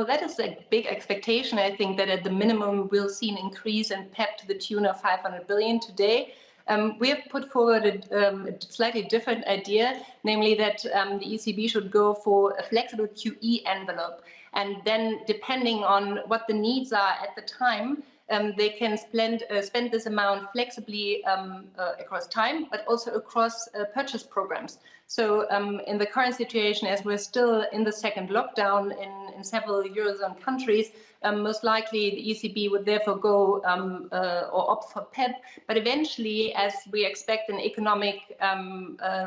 that is a big expectation. I think that at the minimum we'll see an increase in PEP to the tune of 500 billion today. We have put forward a slightly different idea, namely that the ECB should go for a flexible QE envelope. And then depending on what the needs are at the time, they can spend this amount flexibly across time, but also across purchase programs. So in the current situation, as we're still in the second lockdown in several Eurozone countries, most likely the ECB would therefore go or opt for PEP. But eventually, as we expect an economic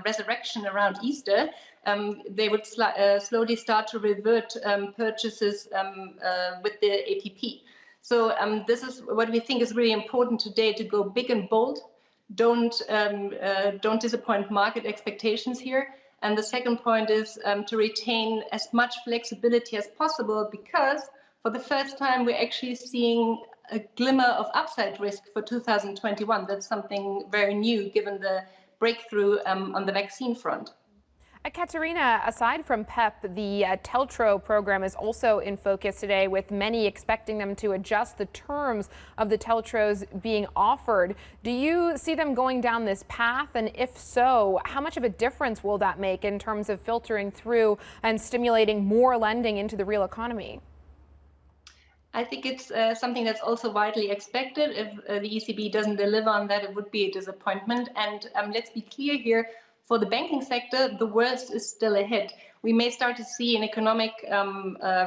resurrection around Easter, they would slowly start to revert purchases with the APP. So this is what we think is really important today, to go big and bold. Don't disappoint market expectations here. And the second point is to retain as much flexibility as possible, because for the first time we're actually seeing a glimmer of upside risk for 2021. That's something very new given the breakthrough on the vaccine front. Katharina, aside from PEP, the TLTRO program is also in focus today, with many expecting them to adjust the terms of the TLTROs being offered. Do you see them going down this path? And if so, how much of a difference will that make in terms of filtering through and stimulating more lending into the real economy? I think it's something that's also widely expected. If the ECB doesn't deliver on that, it would be a disappointment. And let's be clear here. For the banking sector, the worst is still ahead. We may start to see an economic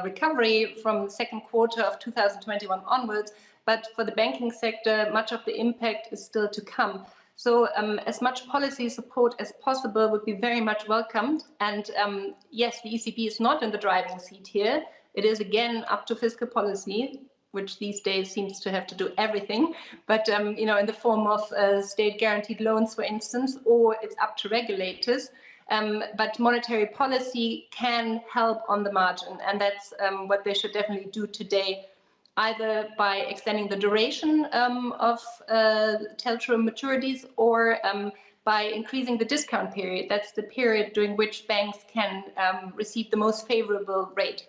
recovery from the second quarter of 2021 onwards, but for the banking sector, much of the impact is still to come. So as much policy support as possible would be very much welcomed. And yes, the ECB is not in the driving seat here. It is again up to fiscal policy, which these days seems to have to do everything, but in the form of state-guaranteed loans, for instance, or it's up to regulators. But monetary policy can help on the margin, and that's what they should definitely do today, either by extending the duration of TLTRO maturities, or by increasing the discount period. That's the period during which banks can receive the most favorable rate.